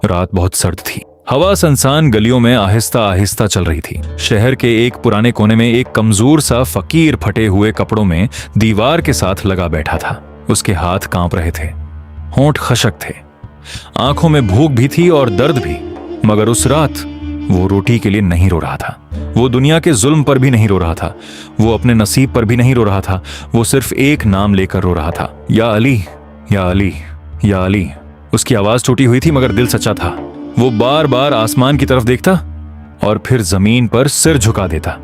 रात बहुत सर्द थी। हवा सनसान गलियों में आहिस्ता आहिस्ता चल रही थी। शहर के एक पुराने कोने में एक कमजोर सा फकीर फटे हुए कपड़ों में दीवार के साथ लगा बैठा था। उसके हाथ कांप रहे थे, होंठ खशक थे, आंखों में भूख भी थी और दर्द भी। मगर उस रात वो रोटी के लिए नहीं रो रहा था, वो दुनिया के जुल्म पर भी नहीं रो रहा था, वो अपने नसीब पर भी नहीं रो रहा था। वो सिर्फ एक नाम लेकर रो रहा था, या अली, या अली, या अली। उसकी आवाज टूटी हुई थी मगर दिल सच्चा था। वो बार बार आसमान की तरफ देखता और फिर जमीन पर सिर झुका देता।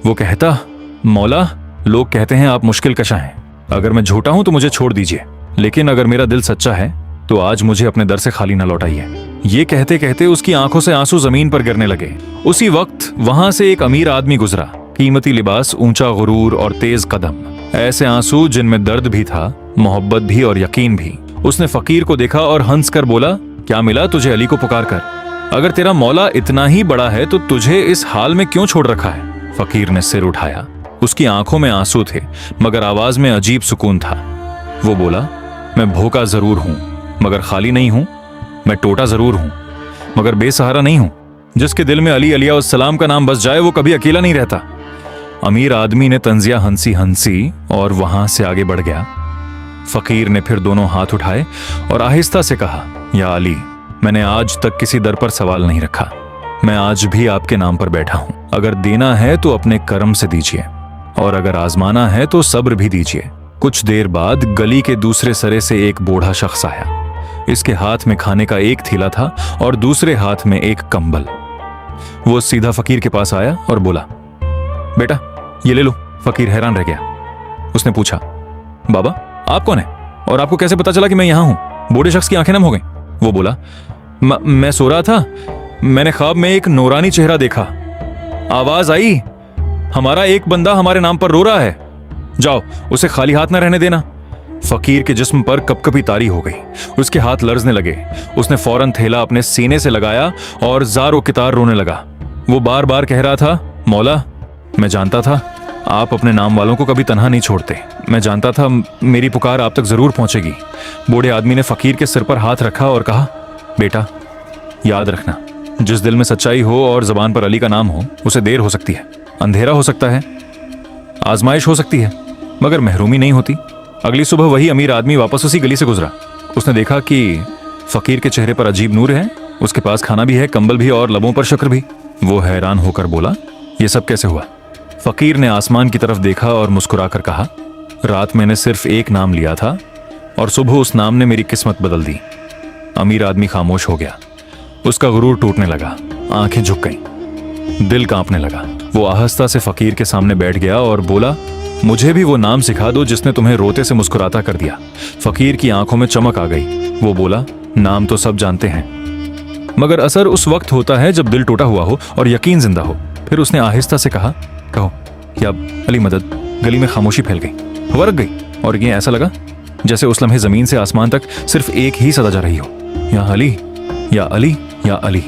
वो कहता, मौला, लोग कहते हैं आप मुश्किल कशा हैं। अगर मैं झूठा हूं तो मुझे छोड़ दीजिए, लेकिन अगर मेरा दिल सच्चा है तो आज मुझे अपने दर से खाली न लौटाइए। ये कहते कहते उसकी आंखों से आंसू जमीन पर गिरने लगे। उसी वक्त वहां से एक अमीर आदमी गुजरा, कीमती लिबास, ऊंचा गुरूर और तेज कदम। ऐसे आंसू जिनमें दर्द भी था, मोहब्बत भी और यकीन भी। उसने फकीर को देखा और हंसकर बोला, क्या मिला तुझे अली को पुकार कर? अगर तेरा मौला इतना ही बड़ा है तो तुझे इस हाल में क्यों छोड़ रखा है? फकीर ने सिर उठाया। उसकी आंखों में आंसू थे मगर आवाज में अजीब सुकून था। वो बोला, मैं भूखा जरूर हूं मगर खाली नहीं हूं। मैं टोटा जरूर हूं मगर बेसहारा नहीं हूं। जिसके दिल में अली अलैहिस्सलाम का नाम बस जाए वो कभी अकेला नहीं रहता। अमीर आदमी ने तंजिया हंसी हंसी और वहां से आगे बढ़ गया। फकीर ने फिर दोनों हाथ उठाए और आहिस्ता से कहा, या अली, मैंने आज तक किसी दर पर सवाल नहीं रखा। मैं आज भी आपके नाम पर बैठा हूं। अगर देना है तो अपने कर्म से दीजिए और अगर आजमाना है तो सब्र भी दीजिए। कुछ देर बाद गली के दूसरे सरे से एक बूढ़ा शख्स आया। इसके हाथ में खाने का एक थैला था और दूसरे हाथ में एक कंबल। वो सीधा फकीर के पास आया और बोला, बेटा ये ले लो। फकीर हैरान रह गया। उसने पूछा, बाबा आप कौन है और आपको कैसे पता चला कि मैं यहां हूं? बूढ़े शख्स की आंखें नम हो गईं। वो बोला, मैं सो रहा था, मैंने ख्वाब में एक नूरानी चेहरा देखा। आवाज आई, हमारा एक बंदा हमारे नाम पर रो रहा है, जाओ उसे खाली हाथ न रहने देना। फकीर के जिस्म पर कपकपी तारी हो गई, उसके हाथ लर्जने लगे। उसने फौरन थैला अपने सीने से लगाया और जारो कितार रोने लगा। वो बार बार कह रहा था, मौला, मैं जानता था आप अपने नाम वालों को कभी तन्हा नहीं छोड़ते। मैं जानता था मेरी पुकार आप तक जरूर पहुंचेगी। बूढ़े आदमी ने फकीर के सिर पर हाथ रखा और कहा, बेटा याद रखना, जिस दिल में सच्चाई हो और जबान पर अली का नाम हो, उसे देर हो सकती है, अंधेरा हो सकता है, आजमाइश हो सकती है, मगर महरूमी नहीं होती। अगली सुबह वही अमीर आदमी वापस उसी गली से गुजरा। उसने देखा कि फकीर के चेहरे पर अजीब नूर है, उसके पास खाना भी है, कंबल भी और लबों पर शुक्र भी। वो हैरान होकर बोला, यह सब कैसे हुआ? फकीर ने आसमान की तरफ देखा और मुस्कुराकर कहा, रात मैंने सिर्फ एक नाम लिया था और सुबह उस नाम ने मेरी किस्मत बदल दी। अमीर आदमी खामोश हो गया। उसका गुरूर टूटने लगा, आंखें झुक गईं, दिल कांपने लगा। वो आहिस्ता से फकीर के सामने बैठ गया और बोला, मुझे भी वो नाम सिखा दो जिसने तुम्हें रोते से मुस्कुराता कर दिया। फकीर की आंखों में चमक आ गई। वो बोला, नाम तो सब जानते हैं मगर असर उस वक्त होता है जब दिल टूटा हुआ हो और यकीन जिंदा हो। फिर उसने आहिस्ता से कहा, कहो या अली मदद। गली में खामोशी फैल गई, हवा रख गई और ये ऐसा लगा जैसे उस लम्हे जमीन से आसमान तक सिर्फ एक ही सदा जा रही हो, या अली, या अली, या अली।